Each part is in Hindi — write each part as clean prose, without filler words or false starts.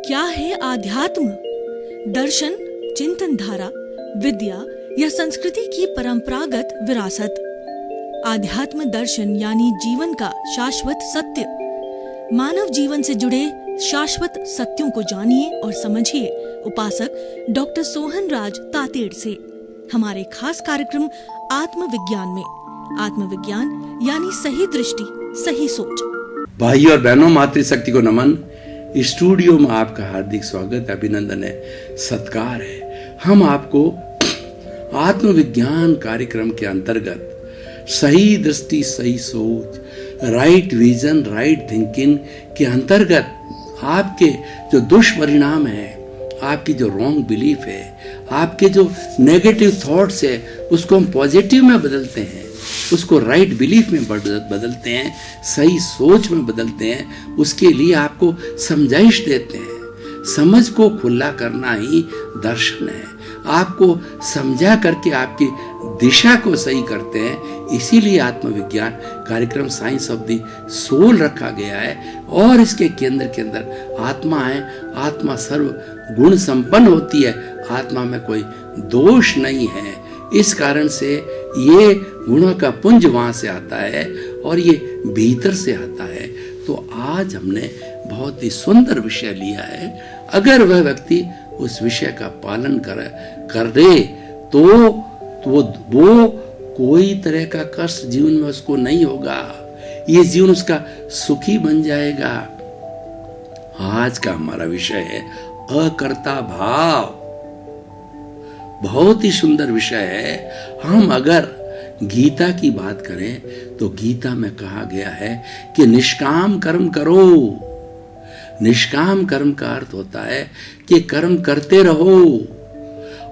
क्या है आध्यात्म? दर्शन, चिंतन धारा, विद्या या संस्कृति की परंपरागत विरासत। आध्यात्म दर्शन यानी जीवन का शाश्वत सत्य। मानव जीवन से जुड़े शाश्वत सत्यों को जानिए और समझिए उपासक डॉक्टर सोहन राज तातेड़ से हमारे खास कार्यक्रम आत्मविज्ञान में। आत्मविज्ञान यानी सही दृष्टि, सही सोच। भाइयों और बहनों, मातृशक्ति को नमन। स्टूडियो में आपका हार्दिक स्वागत, अभिनंदन है, सत्कार है। हम आपको आत्मविज्ञान कार्यक्रम के अंतर्गत सही दृष्टि, सही सोच, राइट विजन, राइट थिंकिंग के अंतर्गत आपके जो दुष्परिणाम है, आपकी जो रॉन्ग बिलीफ है, आपके जो नेगेटिव थॉट्स है, उसको हम पॉजिटिव में बदलते हैं, उसको राइट बिलीफ में बदलते हैं, सही सोच में बदलते हैं। उसके लिए आपको समझाइश देते हैं। समझ को खुला करना ही दर्शन है। आपको समझा करके आपकी दिशा को सही करते हैं। इसीलिए आत्मविज्ञान कार्यक्रम साइंस ऑफ द सोल रखा गया है। और इसके केंद्र के अंदर आत्मा है। आत्मा सर्व गुण संपन्न होती है। आत्मा में कोई दोष नहीं है। इस कारण से ये गुणों का पुंज वहां से आता है और ये भीतर से आता है। तो आज हमने बहुत ही सुंदर विषय लिया है। अगर वह व्यक्ति उस विषय का पालन कर दे तो वो कोई तरह का कष्ट जीवन में उसको नहीं होगा। ये जीवन उसका सुखी बन जाएगा। आज का हमारा विषय है अकर्ता भाव। बहुत ही सुंदर विषय है। हम अगर गीता की बात करें तो गीता में कहा गया है कि निष्काम कर्म करो। निष्काम कर्म का अर्थ होता है कि कर्म करते रहो।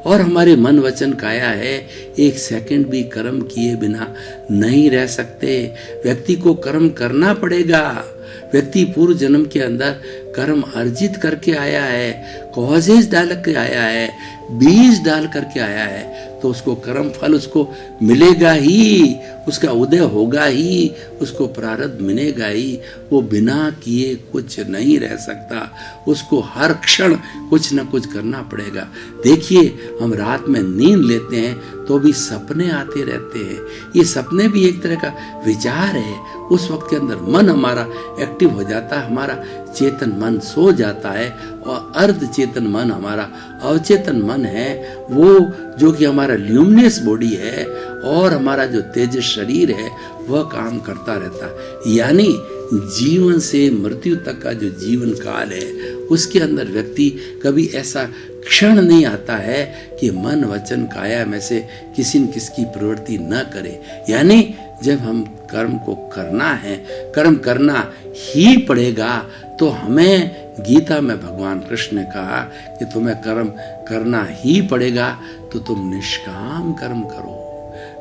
और हमारे मन वचन काया है, एक सेकंड भी कर्म किए बिना नहीं रह सकते। व्यक्ति को कर्म करना पड़ेगा। व्यक्ति पूर्व जन्म के अंदर कर्म अर्जित करके आया है, कॉजेज डाल के आया है, बीज डाल करके आया है, तो उसको कर्म फल उसको मिलेगा ही, उसका उदय होगा ही, उसको प्रारब्ध मिलेगा ही। वो बिना किए कुछ नहीं रह सकता। उसको हर क्षण कुछ न कुछ करना पड़ेगा। देखिए, हम रात में नींद लेते हैं तो भी सपने आते रहते हैं। ये सपने भी एक तरह का विचार है। उस वक्त के अंदर मन हमारा एक्टिव हो जाता है, हमारा चेतन मन सो जाता है और अर्ध चेतन मन हमारा अवचेतन मन है, वो जो कि हमारा ल्यूमिनस बॉडी है और हमारा जो तेज शरीर है वह काम करता रहता है। यानी जीवन से मृत्यु तक का जो जीवन काल है उसके अंदर व्यक्ति कभी ऐसा क्षण नहीं आता है कि मन वचन काया में से किसी न किसकी प्रवृत्ति न करे। यानी जब हम कर्म को करना है, कर्म करना ही पड़ेगा। तो हमें गीता में भगवान कृष्ण ने कहा कि तुम्हें कर्म करना ही पड़ेगा, तो तुम निष्काम कर्म करो।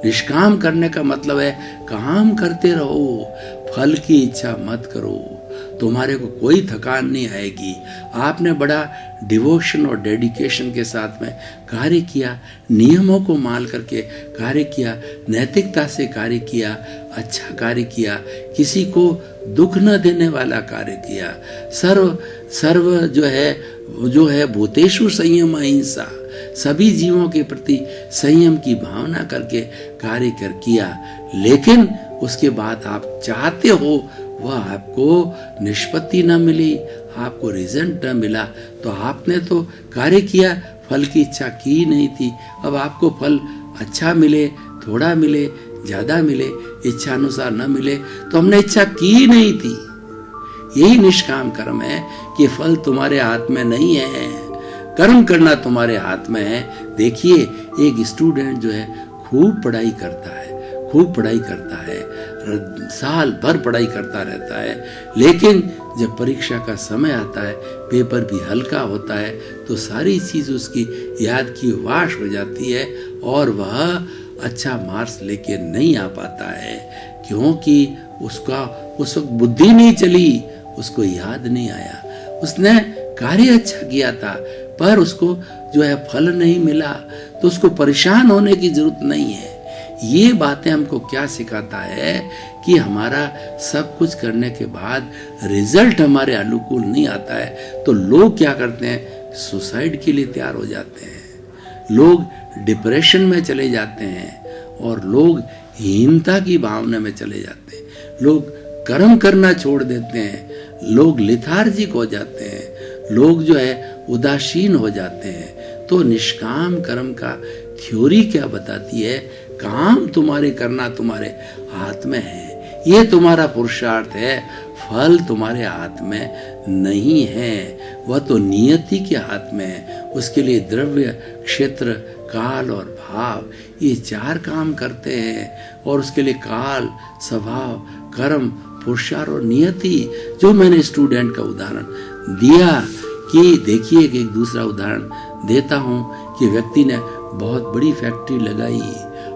निष्काम करने का मतलब है काम करते रहो, फल की इच्छा मत करो। तुम्हारे को कोई थकान नहीं आएगी। आपने बड़ा डिवोशन और डेडिकेशन के साथ में कार्य किया, नियमों को मान करके कार्य किया, नैतिकता से कार्य किया, अच्छा कार्य किया, किसी को दुख न देने वाला कार्य किया। सर्व जो है भूतेषु संयम अहिंसा, सभी जीवों के प्रति संयम की भावना करके कार्य किया। लेकिन उसके बाद आप चाहते हो वह आपको निष्पत्ति न मिली, आपको रिजल्ट न मिला, तो आपने तो कार्य किया, फल की इच्छा की नहीं थी। अब आपको फल अच्छा मिले, थोड़ा मिले, ज्यादा मिले, इच्छा अनुसार न मिले, तो हमने इच्छा की नहीं थी। यही निष्काम कर्म है कि फल तुम्हारे हाथ में नहीं है, कर्म करना तुम्हारे हाथ में है। देखिए, एक स्टूडेंट जो है खूब पढ़ाई करता है, साल भर पढ़ाई करता रहता है, लेकिन जब परीक्षा का समय आता है, पेपर भी हल्का होता है, तो सारी चीज उसकी याद की वाश हो जाती है और वह अच्छा मार्क्स लेके नहीं आ पाता है, क्योंकि उसका उस वक्त बुद्धि नहीं चली, उसको याद नहीं आया। उसने कार्य अच्छा किया था पर उसको जो है फल नहीं मिला, तो उसको परेशान होने की जरूरत नहीं है। ये बातें हमको क्या सिखाता है कि हमारा सब कुछ करने के बाद रिजल्ट हमारे अनुकूल नहीं आता है तो लोग क्या करते हैं, सुसाइड के लिए तैयार हो जाते हैं, लोग डिप्रेशन में चले जाते हैं और लोग हीनता की भावना में चले जाते हैं, लोग कर्म करना छोड़ देते हैं, लोग लेथार्जिक हो जाते हैं, लोग जो है उदासीन हो जाते हैं। तो निष्काम कर्म का थ्योरी क्या बताती है, काम तुम्हारे करना तुम्हारे हाथ में है, ये तुम्हारा पुरुषार्थ है, फल तुम्हारे हाथ में नहीं है, वह तो नियति के हाथ में है। उसके लिए द्रव्य, क्षेत्र, काल और भाव, ये 4 काम करते हैं और उसके लिए काल, स्वभाव, कर्म, पुरुषार्थ और नियति। जो मैंने स्टूडेंट का उदाहरण दिया कि देखिए कि एक दूसरा उदाहरण देता हूँ कि व्यक्ति ने बहुत बड़ी फैक्ट्री लगाई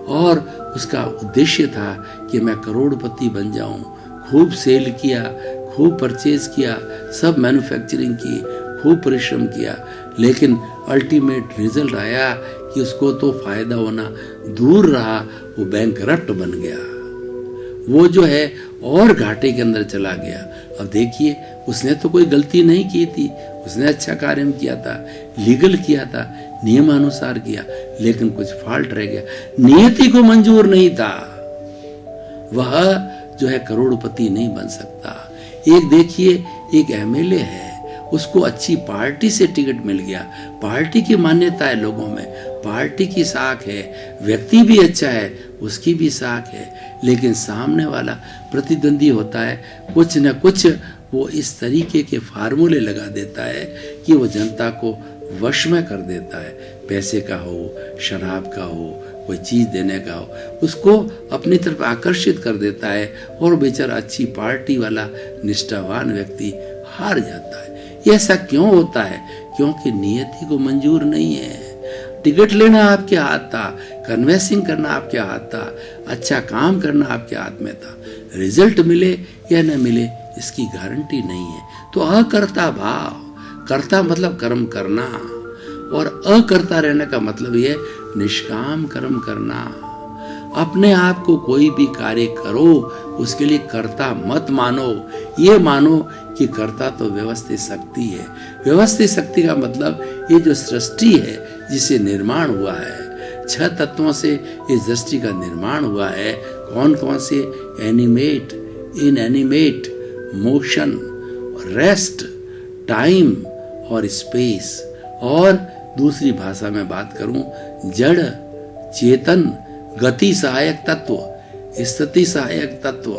और उसका उद्देश्य था कि मैं करोड़पति बन जाऊं, खूब सेल किया, खूब परचेज किया, सब मैन्युफैक्चरिंग की, खूब परिश्रम किया, लेकिन अल्टीमेट रिजल्ट आया कि उसको तो फायदा होना दूर रहा, वो बैंकरप्ट बन गया, वो जो है और घाटे के अंदर चला गया। अब देखिए उसने तो कोई गलती नहीं की थी, उसने अच्छा कार्य किया था, लीगल किया था, नियमानुसार किया, लेकिन कुछ फॉल्ट रह गया, नियति को मंजूर नहीं था, वह जो है करोड़पति नहीं बन सकता। एक देखिए एक एमएलए है, उसको अच्छी पार्टी से टिकट मिल गया, पार्टी की मान्यता है लोगों में, पार्टी की साख है, व्यक्ति भी अच्छा है, उसकी भी साख है, लेकिन सामने वाला प्रतिद्वंदी होता है, कुछ न कुछ वो इस तरीके के फार्मूले लगा देता है कि वो जनता को वश में कर देता है, पैसे का हो, शराब का हो, कोई चीज देने का हो, उसको अपनी तरफ आकर्षित कर देता है और बेचारा अच्छी पार्टी वाला निष्ठावान व्यक्ति हार जाता है। ये ऐसा क्यों होता है? क्योंकि नियति को मंजूर नहीं है। टिकट लेना आपके हाथ था, कन्वेंसिंग करना आपके हाथ था, अच्छा काम करना आपके हाथ में था, रिजल्ट मिले या न मिले इसकी गारंटी नहीं है। तो अकर्ता भाव, कर्ता मतलब कर्म करना और अकर्ता रहने का मतलब ये निष्काम कर्म करना। अपने आप को कोई भी कार्य करो उसके लिए कर्ता मत मानो, ये मानो कि कर्ता तो व्यवस्थित शक्ति है। व्यवस्थित शक्ति का मतलब ये जो सृष्टि है जिसे निर्माण हुआ है, 6 तत्वों से इस सृष्टि का निर्माण हुआ है। कौन कौन से? Animate, inanimate, motion, rest, time और स्पेस। और दूसरी भाषा में बात करूं, जड़, चेतन, गति सहायक तत्व, स्थिति सहायक तत्व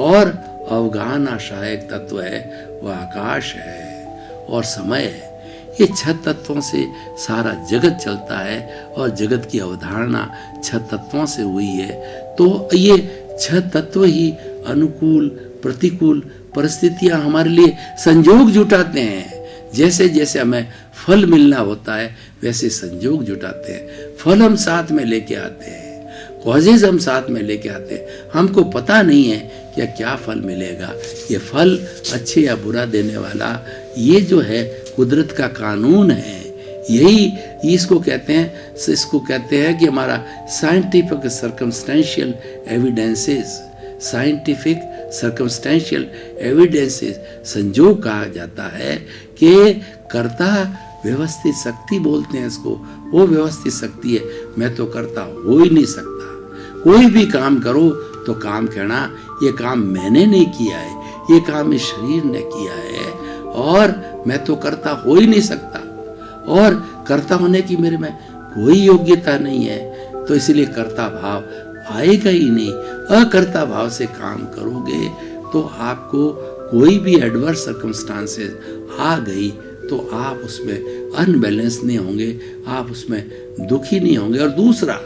और अवगाहन सहायक तत्व है, वह आकाश है और समय है। ये 6 तत्वों से सारा जगत चलता है और जगत की अवधारणा 6 तत्वों से हुई है। तो ये 6 तत्व ही अनुकूल प्रतिकूल परिस्थितियां हमारे लिए संयोग जुटाते हैं। जैसे जैसे हमें फल मिलना होता है वैसे संयोग जुटाते हैं। फल हम साथ में लेके आते हैं, कॉजेज हम साथ में लेके आते हैं। हमको पता नहीं है कि क्या फल मिलेगा, ये फल अच्छे या बुरा देने वाला, ये जो है कुदरत का कानून है। यही इसको कहते हैं कि हमारा scientific circumstantial evidences, scientific circumstantial evidences, संजोग कहा जाता है कि कर्ता व्यवस्थित शक्ति बोलते हैं इसको, वो व्यवस्थित शक्ति है। मैं तो कर्ता हो ही नहीं सकता। कोई भी काम करो तो काम कहना ये काम मैंने नहीं किया है, ये काम इस शरीर ने किया है और मैं तो कर्ता हो ही नहीं सकता और कर्ता होने की मेरे में कोई योग्यता नहीं है। तो इसलिए कर्ता भाव आएगा ही नहीं। अकर्ता भाव से काम करोगे तो आपको कोई भी एडवर्स सर्कमस्टांसेस आ गई तो आप उसमें अनबैलेंस नहीं होंगे, आप उसमें दुखी नहीं होंगे। और दूसरा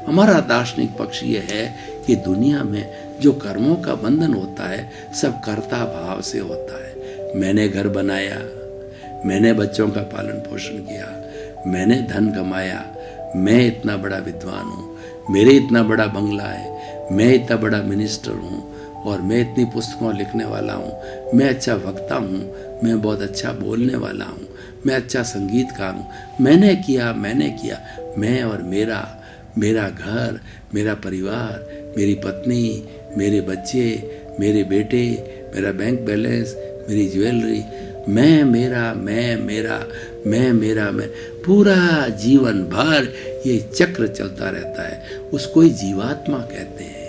हमारा दार्शनिक पक्ष ये है कि दुनिया में जो कर्मों का बंधन होता है सब कर्ता भाव से होता है। मैंने घर बनाया, मैंने बच्चों का पालन पोषण किया, मैंने धन कमाया, मैं इतना बड़ा विद्वान हूँ, मेरे इतना बड़ा बंगला है, मैं इतना बड़ा मिनिस्टर हूँ और मैं इतनी पुस्तकों लिखने वाला हूँ, मैं अच्छा वक्ता हूँ, मैं बहुत अच्छा बोलने वाला हूँ, मैं अच्छा संगीतकार हूँ, मैंने किया, मैं और मेरा, मेरा घर, मेरा परिवार, मेरी पत्नी, मेरे बच्चे, मेरे बेटे, मेरा बैंक बैलेंस, मेरी ज्वेलरी, मैं पूरा जीवन भर ये चक्र चलता रहता है। उसको ही जीवात्मा कहते हैं,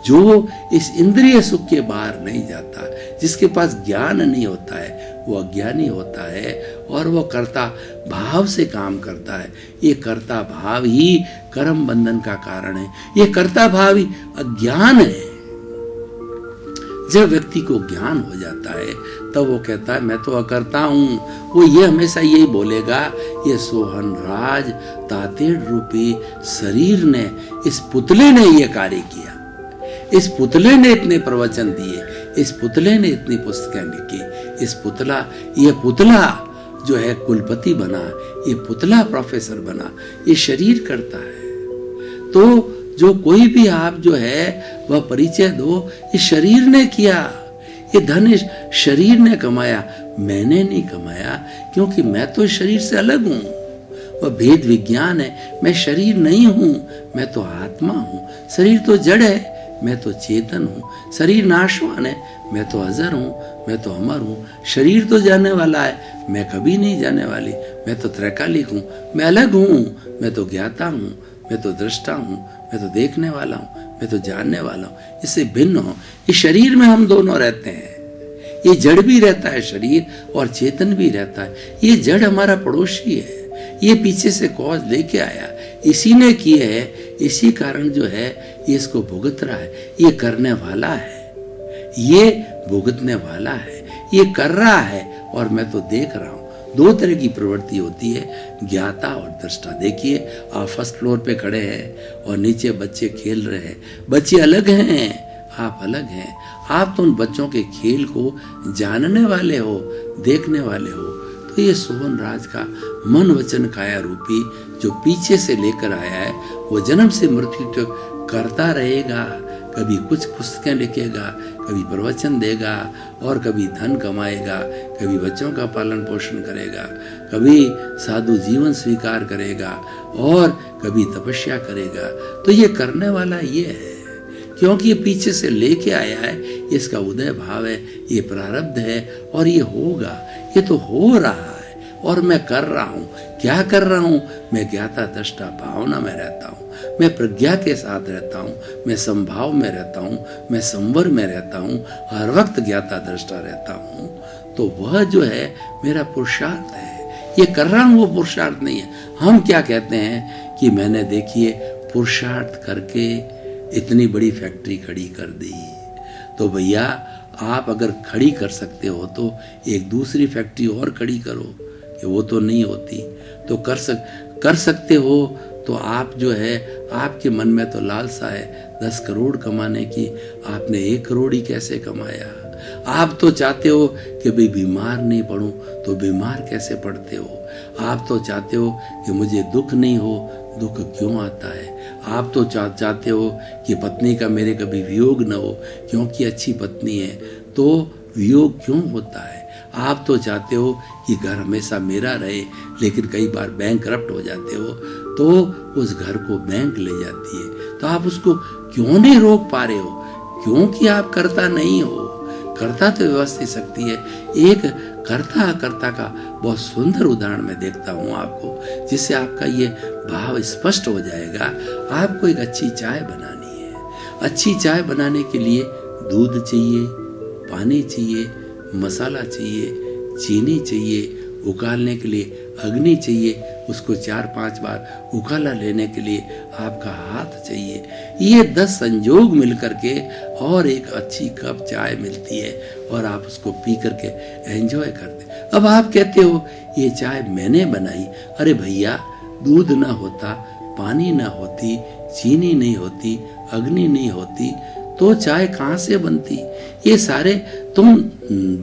जो इस इंद्रिय सुख के बाहर नहीं जाता, जिसके पास ज्ञान नहीं होता है, वो अज्ञानी होता है और वो कर्ता भाव से काम करता है। ये कर्ता भाव ही कर्म बंधन का कारण है, ये कर्ता भाव ही अज्ञान है। जब व्यक्ति को ज्ञान हो जाता है तब वो कहता है मैं तो अकर्ता हूं। वो ये हमेशा यही बोलेगा, ये सोहन राज तातेड़ रूपी शरीर ने, इस पुतले ने ये कार्य किया, इस पुतले ने इतने प्रवचन दिए, इस पुतले ने इतनी पुस्तकें लिखी, ये पुतला जो है कुलपति बना, ये पुतला प्रोफेसर बना, ये शरीर करता है। तो जो कोई भी आप जो है वह परिचय दो, ये शरीर ने किया, ये धन शरीर ने कमाया, मैंने नहीं कमाया, क्योंकि मैं तो शरीर से अलग हूं। वह भेद विज्ञान है, मैं शरीर नहीं हूं, मैं तो आत्मा हूं। शरीर तो जड़ है, मैं तो चेतन हूं। शरीर नाशवान है, मैं तो अजर हूं, मैं तो अमर हूं। शरीर तो जाने वाला है, मैं कभी नहीं जाने वाली, मैं तो त्रैकालिक हूं, मैं अलग हूं, मैं तो ज्ञाता हूं, मैं तो दृष्टा हूं, मैं तो देखने वाला हूं, मैं तो जानने वाला हूं। इससे भिन्न हो, इस शरीर में हम दोनों रहते हैं। ये जड़ भी रहता है शरीर, और चेतन भी रहता है। ये जड़ हमारा पड़ोसी है, ये पीछे से कॉज लेके आया, इसी ने किए है, इसी कारण जो है ये इसको भुगत रहा है। ये करने वाला है, ये भुगतने वाला है, ये कर रहा है और मैं तो देख रहा हूं। दो तरह की प्रवृत्ति होती है, ज्ञाता और दृष्टा। देखिए, आप फर्स्ट फ्लोर पे खड़े हैं और नीचे बच्चे खेल रहे हैं। बच्चे अलग हैं, आप अलग हैं। आप तो उन बच्चों के खेल को जानने वाले हो, देखने वाले हो। तो ये सोहन राज का मन वचन काया रूपी जो पीछे से लेकर आया है, वो जन्म से मृत्यु तक करता रहेगा। कभी कुछ पुस्तकें लिखेगा, कभी प्रवचन देगा, और कभी धन कमाएगा, कभी बच्चों का पालन पोषण करेगा, कभी साधु जीवन स्वीकार करेगा, और कभी तपस्या करेगा। तो ये करने वाला ये है, क्योंकि ये पीछे से लेके आया है, इसका उदय भाव है, ये प्रारब्ध है, और ये होगा। ये तो हो रहा है और मैं कर रहा हूं। क्या कर रहा हूं? मैं ज्ञाता दृष्टा भावना में रहता हूं, मैं प्रज्ञा के साथ रहता हूं, मैं संभाव में रहता हूं, मैं संवर में रहता हूं, हर वक्त ज्ञाता दृष्टा रहता हूं। तो वह जो है मेरा पुरुषार्थ है। ये कर रहा हूं वो पुरुषार्थ नहीं है। हम क्या कहते हैं कि मैंने देखिए पुरुषार्थ करके इतनी बड़ी फैक्ट्री खड़ी कर दी। तो भैया, आप अगर खड़ी कर सकते हो तो एक दूसरी फैक्ट्री और खड़ी करो, कि वो तो नहीं होती। तो कर सकते हो तो आप जो है, आपके मन में तो लालसा है 10 करोड़ कमाने की, आपने 1 करोड़ ही कैसे कमाया? आप तो चाहते हो कि भाई बीमार नहीं पड़ूं, तो बीमार कैसे पड़ते हो? आप तो चाहते हो कि मुझे दुख नहीं हो, दुख क्यों आता है? आप तो चाहते हो कि पत्नी का मेरे कभी वियोग न हो, क्योंकि अच्छी पत्नी है, तो वियोग क्यों होता है? आप तो चाहते हो कि घर हमेशा मेरा रहे, लेकिन कई बार बैंक करप्ट हो जाते हो, तो उस घर को बैंक ले जाती है। तो आप उसको क्यों नहीं रोक पा रहे हो? क्योंकि आप करता नहीं हो। कर्ता तो व्यवस्थित शक्ति है। एक कर्ता अकर्ता का बहुत सुंदर उदाहरण मैं देखता हूँ आपको, जिससे आपका ये भाव स्पष्ट हो जाएगा। आपको एक अच्छी चाय बनानी है। अच्छी चाय बनाने के लिए दूध चाहिए, पानी चाहिए, मसाला चाहिए, चीनी चाहिए, उकालने के लिए अग्नि चाहिए, उसको 4-5 बार उकाला लेने के लिए आपका हाथ चाहिए। ये 10 संयोग मिलकर के और एक अच्छी कप चाय मिलती है, और आप उसको पी करके एंजॉय करते। अब आप कहते हो ये चाय मैंने बनाई। अरे भैया, दूध ना होता, पानी ना होती, चीनी नहीं होती, अग्नि नहीं होती, तो चाय कहाँ से बनती? ये सारे तुम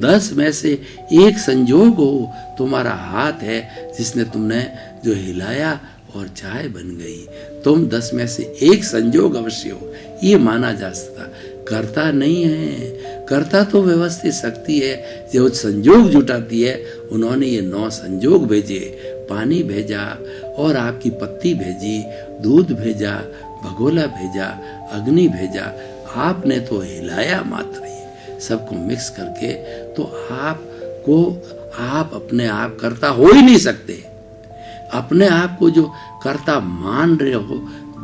10 में से एक संयोग हो, तुम्हारा हाथ है जिसने तुमने जो हिलाया और चाय बन गई। तुम 10 में से एक संयोग अवश्य हो, ये माना जा सकता। कर्ता नहीं है। कर्ता तो व्यवस्थित शक्ति है जो संयोग जुटाती है। उन्होंने ये 9 संयोग भेजे, पानी भेजा और आपकी पत्ती भेजी, दूध भेजा, भगोला भेजा, अग्नि भेजा, आपने तो हिलाया मात्र ही सबको मिक्स करके। तो आप अपने आप कर्ता हो ही नहीं सकते। अपने आप को जो कर्ता मान रहे हो,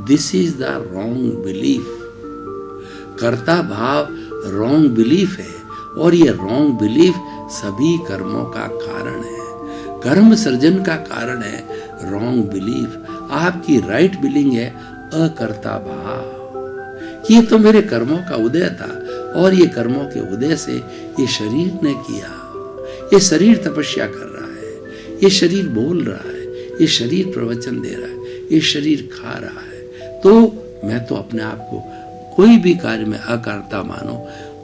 this is the wrong belief. कर्ता भाव रॉन्ग बिलीफ है और ये रॉन्ग बिलीफ सभी कर्मों का कारण है, कर्म सर्जन का कारण है रॉन्ग बिलीफ। आपकी राइट बिलीफ है अकर्ता भाव। ये तो मेरे कर्मों का उदय था और ये कर्मों के उदय से ये शरीर ने किया। ये शरीर तपस्या कर रहा है, ये शरीर बोल रहा है, ये शरीर प्रवचन दे रहा है, ये शरीर खा रहा है। तो मैं तो अपने आप को कोई भी कार्य में अकर्ता मानो।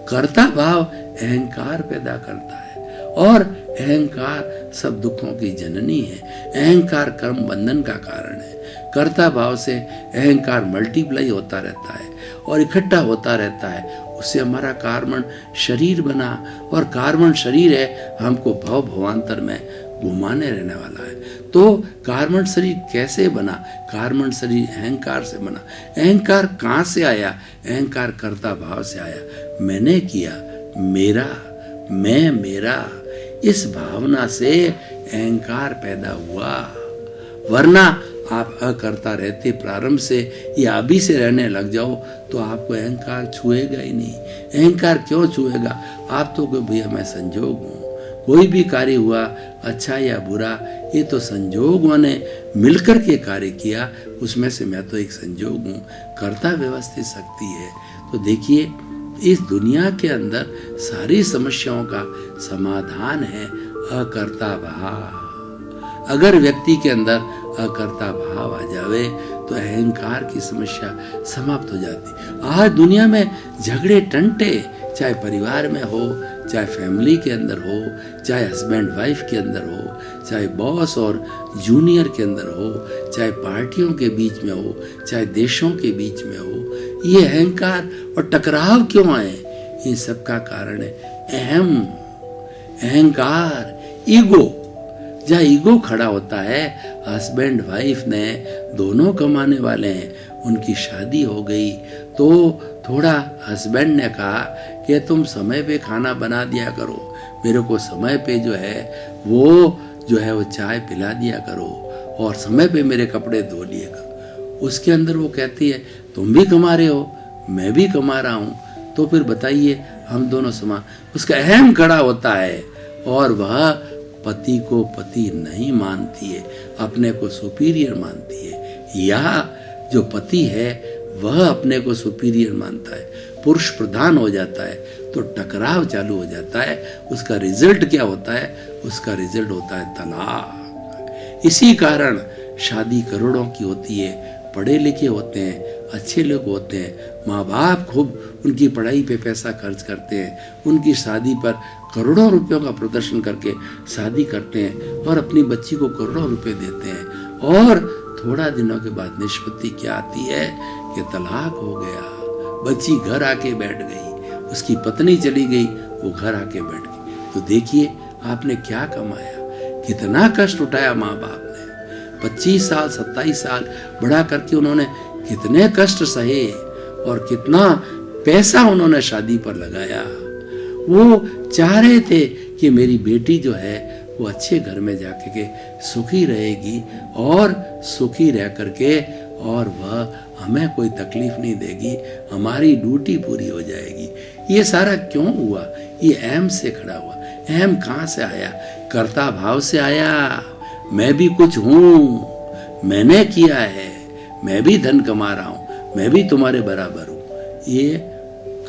कर्ता भाव अहंकार पैदा करता है और अहंकार सब दुखों की जननी है। अहंकार कर्म बंधन का कारण है। कर्ता भाव से अहंकार मल्टीप्लाई होता रहता है और इकट्ठा होता रहता है। उससे हमारा कार्बन शरीर बना और कार्बन शरीर है हमको भव भवांतर में घुमाने रहने वाला है। तो कार्बन शरीर कैसे बना? कार्बन शरीर अहंकार से बना। अहंकार कहाँ से आया? अहंकार कर्ता भाव से आया। मैंने किया, मेरा, मैं, मेरा, इस भावना से अहंकार पैदा हुआ। वरना आप अकर्ता रहते प्रारंभ से या अभी से रहने लग जाओ तो आपको अहंकार छुएगा ही नहीं। अहंकार क्यों छुएगा? आप तो कोई भैया मैं संजोग हूँ, कोई भी कार्य हुआ अच्छा या बुरा ये तो संजोगों ने मिलकर के कार्य किया, उसमें से मैं तो एक संजोग हूँ। कर्ता व्यवस्थित शक्ति है। तो देखिए इस दुनिया के अंदर सारी समस्याओं का समाधान है अकर्ता भाव। अगर व्यक्ति के अंदर अकर्ता भाव आ जावे तो अहंकार की समस्या समाप्त हो जाती। आज दुनिया में झगड़े टंटे, चाहे परिवार में हो, चाहे फैमिली के अंदर हो, चाहे हस्बैंड वाइफ के अंदर हो, चाहे बॉस और जूनियर के अंदर हो, चाहे पार्टियों के बीच में हो, चाहे देशों के बीच में हो, ये अहंकार और टकराव क्यों आए? इन सब का कारण है अहंकार, ईगो। जहाँ ईगो खड़ा होता है, हस्बैंड वाइफ ने दोनों कमाने वाले हैं, उनकी शादी हो गई तो थोड़ा हस्बैंड ने कहा कि तुम समय पे खाना बना दिया करो, मेरे को समय पे जो है वो चाय पिला दिया करो और समय पे मेरे कपड़े धो लिए करो। उसके अंदर वो कहती है तुम भी कमा रहे हो, मैं भी कमा रहा हूँ, तो फिर बताइए हम दोनों समान। उसका अहम खड़ा होता है और वह पति को पति नहीं मानती है, अपने को सुपीरियर मानती है। या जो पति है वह अपने को सुपीरियर मानता है, पुरुष प्रधान हो जाता है, तो टकराव चालू हो जाता है। उसका रिजल्ट क्या होता है? उसका रिजल्ट होता है तलाक। इसी कारण शादी करोड़ों की होती है, पढ़े लिखे होते हैं, अच्छे लोग होते हैं, माँ बाप खूब उनकी पढ़ाई पे पैसा खर्च करते हैं, उनकी शादी पर करोड़ों रुपयों का प्रदर्शन करके शादी करते हैं और अपनी बच्ची को करोड़ों रुपए देते हैं। और थोड़ा दिनों के बाद निष्पत्ति क्या आती है कि तलाक हो गया, बच्ची घर आके बैठ गई, उसकी पत्नी चली गई, वो घर आके बैठ गई। तो देखिए आपने क्या कमाया, कितना कष्ट उठाया माँ बाप ने। 25 साल 27 साल बड़ा करके उन्होंने कितने कष्ट सहे और कितना पैसा उन्होंने शादी पर लगाया। वो चाह रहे थे कि मेरी बेटी जो है वो अच्छे घर में जाके के सुखी रहेगी और सुखी रह करके और वह हमें कोई तकलीफ नहीं देगी, हमारी ड्यूटी पूरी हो जाएगी। ये सारा क्यों हुआ? ये अहम से खड़ा हुआ। अहम कहाँ से आया? कर्ता भाव से आया। मैं भी कुछ हूँ, मैंने किया है, मैं भी धन कमा रहा हूँ, मैं भी तुम्हारे बराबर हूँ। ये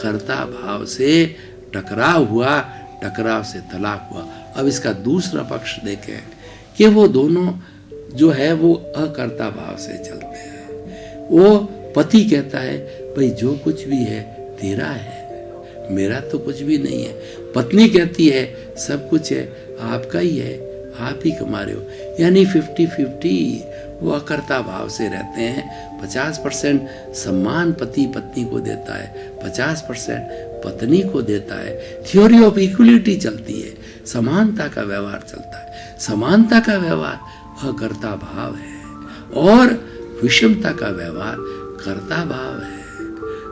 कर्ता भाव से टकराव हुआ, टकराव से तलाक हुआ। अब इसका दूसरा पक्ष देखें कि वो दोनों जो है वो अकर्ता भाव से चलते हैं। वो पति कहता है भाई जो कुछ भी है तेरा है, मेरा तो कुछ भी नहीं है। पत्नी कहती है सब कुछ है आपका ही है, आप ही कमा रहे हो। यानी 50-50 वो अकर्ता भाव से रहते हैं। 50% सम्मान पति पत्नी को देता है, 50% पत्नी को देता है। थ्योरी ऑफ इक्वलिटी चलती है, समानता का व्यवहार चलता है। समानता का व्यवहार अकर्ता भाव है और विषमता का व्यवहार कर्ता भाव है।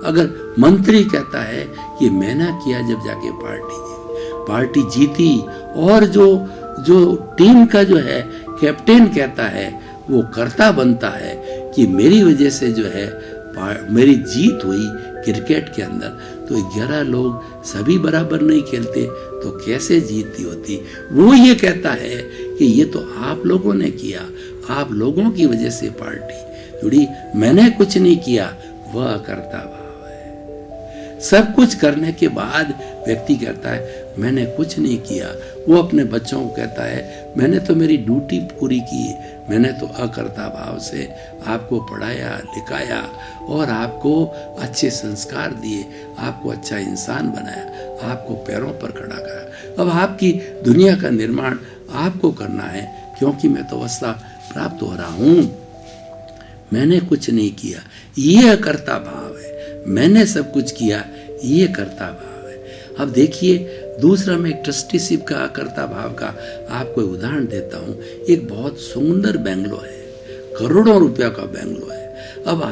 अगर मंत्री कहता है कि मैंने किया जब जाके पार्टी जीती, और जो टीम का जो है कैप्टन कहता है वो कर्ता बनता है कि मेरी वजह से जो है मेरी जीत हुई क्रिकेट के अंदर, तो 11 लोग सभी बराबर नहीं खेलते तो कैसे जीतती होती। वो ये कहता है कि ये तो आप लोगों ने किया, आप लोगों की वजह से पार्टी जुड़ी, मैंने कुछ नहीं किया, वह कर्ता भाव है। सब कुछ करने के बाद व्यक्ति कहता है मैंने कुछ नहीं किया। वो अपने बच्चों को कहता है मैंने तो मेरी ड्यूटी पूरी की, मैंने तो अकर्ता भाव से आपको पढ़ाया लिखाया और आपको अच्छे संस्कार दिए, आपको अच्छा इंसान बनाया, आपको पैरों पर खड़ा करा। अब आपकी दुनिया का निर्माण आपको करना है, क्योंकि मैं तो अवस्था प्राप्त हो रहा हूं, मैंने कुछ नहीं किया, ये अकर्ता भाव है। मैंने सब कुछ किया, ये कर्ता भाव है। अब देखिए दूसरा, मैं एक ट्रस्टीशिप का अकर्ता भाव का आपको उदाहरण देता हूँ। एक बहुत सुंदर बंगलो है, करोड़ों रुपया का बंगलो है। अब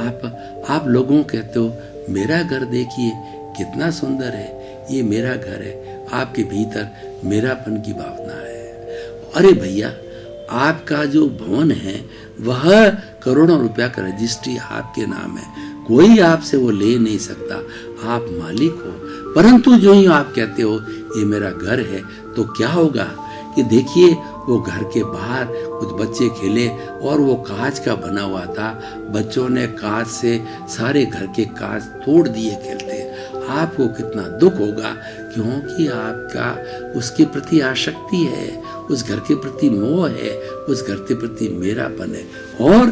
आप लोगों कहते हो मेरा घर देखिए कितना सुंदर है, ये मेरा घर है, आपके भीतर मेरापन की भावना है। अरे भैया, आपका जो भवन है वह करोड़ों रुपया का रजिस्ट्री आपके नाम है, कोई आपसे वो ले नहीं सकता, आप मालिक हो। परंतु जो ही आप कहते हो ये मेरा घर है, तो क्या होगा कि देखिए वो घर के बाहर कुछ बच्चे खेले और वो कांच का बना हुआ था, बच्चों ने कांच से सारे घर के कांच तोड़ दिए खेलते। आपको कितना दुख होगा, क्योंकि आपका उसके प्रति आसक्ति है, उस घर के प्रति मोह है, उस घर के प्रति मेरापन है। और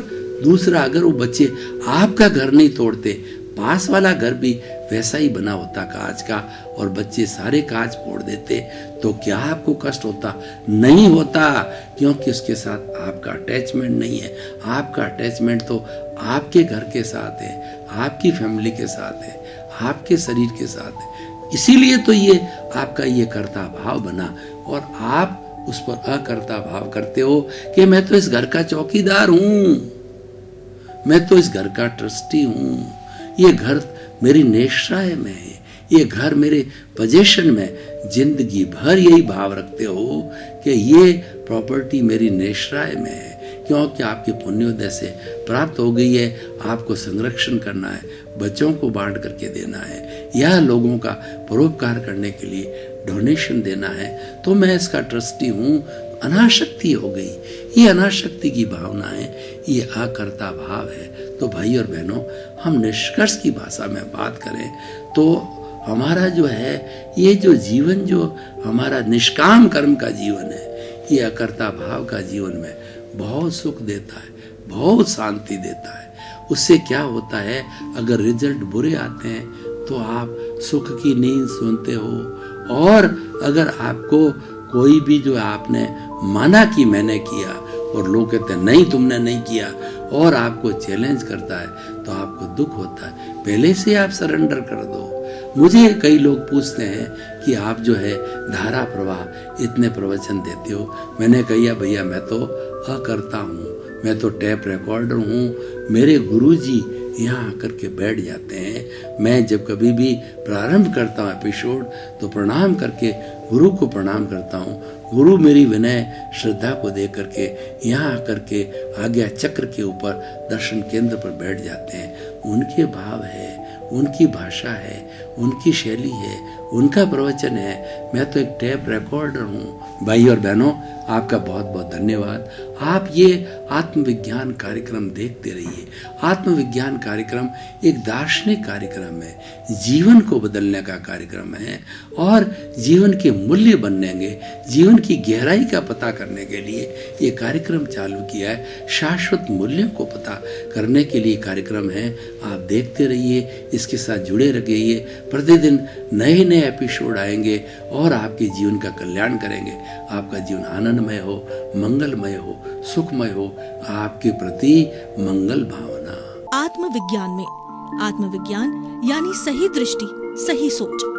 दूसरा, अगर वो बच्चे आपका घर नहीं तोड़ते, पास वाला घर भी वैसा ही बना होता कांच का, और बच्चे सारे कांच फोड़ देते, तो क्या आपको कष्ट होता? नहीं होता, क्योंकि उसके साथ आपका अटैचमेंट नहीं है। आपका अटैचमेंट तो आपके घर के साथ है, आपकी फैमिली के साथ है, आपके शरीर के साथ है। इसीलिए तो ये आपका ये कर्ता भाव बना, और आप उस पर अकर्ता भाव करते हो कि मैं तो इस घर का चौकीदार हूं, मैं तो इस घर का ट्रस्टी हूं, ये घर मेरी निश्चय में है, ये घर मेरे पोजेशन में। जिंदगी भर यही भाव रखते हो कि ये प्रॉपर्टी मेरी निश्चय में है, क्योंकि आपके पुण्योदय से प्राप्त हो गई है। आपको संरक्षण करना है, बच्चों को बांट करके देना है, या लोगों का परोपकार करने के लिए डोनेशन देना है, तो मैं इसका ट्रस्टी हूँ। अनाशक्ति हो गई, ये अनाशक्ति की भावना है, ये अकर्ता भाव है। तो भाई और बहनों, हम निष्कर्ष की भाषा में बात करें तो हमारा जो है ये जो जीवन, जो हमारा निष्काम कर्म का जीवन है, ये अकर्ता भाव का जीवन में बहुत सुख देता है, बहुत शांति देता है। उससे क्या होता है, अगर रिजल्ट बुरे आते हैं तो आप सुख की नींद सुनते हो, और अगर आपको कोई भी जो आपने माना कि मैंने किया और लोग कहते हैं नहीं तुमने नहीं किया, और आपको चैलेंज करता है, तो आपको दुख होता है। पहले से आप सरेंडर कर दो। मुझे कई लोग पूछते हैं कि आप जो है धारा प्रवाह इतने प्रवचन देते हो। मैंने कहा भैया मैं तो अकर्ता हूँ, मैं तो टैप रिकॉर्डर हूँ। मेरे गुरुजी यहाँ आकर के बैठ जाते हैं। मैं जब कभी भी प्रारंभ करता हूँ एपिसोड, तो प्रणाम करके गुरु को प्रणाम करता हूँ। गुरु मेरी विनय श्रद्धा को देख करके यहाँ आकर के आज्ञा चक्र के ऊपर दर्शन केंद्र पर बैठ जाते हैं। उनके भाव है, उनकी भाषा है, उनकी शैली है, उनका प्रवचन है। मैं तो एक टैप रिकॉर्डर हूँ। भाई और बहनों, आपका बहुत बहुत धन्यवाद। आप ये आत्मविज्ञान कार्यक्रम देखते रहिए। आत्मविज्ञान कार्यक्रम एक दार्शनिक कार्यक्रम है, जीवन को बदलने का कार्यक्रम है, और जीवन के मूल्य बननेंगे, जीवन की गहराई का पता करने के लिए ये कार्यक्रम चालू किया है। शाश्वत मूल्यों को पता करने के लिए कार्यक्रम है। आप देखते रहिए, इसके साथ जुड़े रहिए। प्रतिदिन नए नए एपिसोड आएंगे और आपके जीवन का कल्याण करेंगे। आपका जीवन आनंदमय हो, मंगलमय हो, सुखमय हो, आपके प्रति मंगल भावना। आत्मविज्ञान में आत्मविज्ञान यानी सही दृष्टि, सही सोच।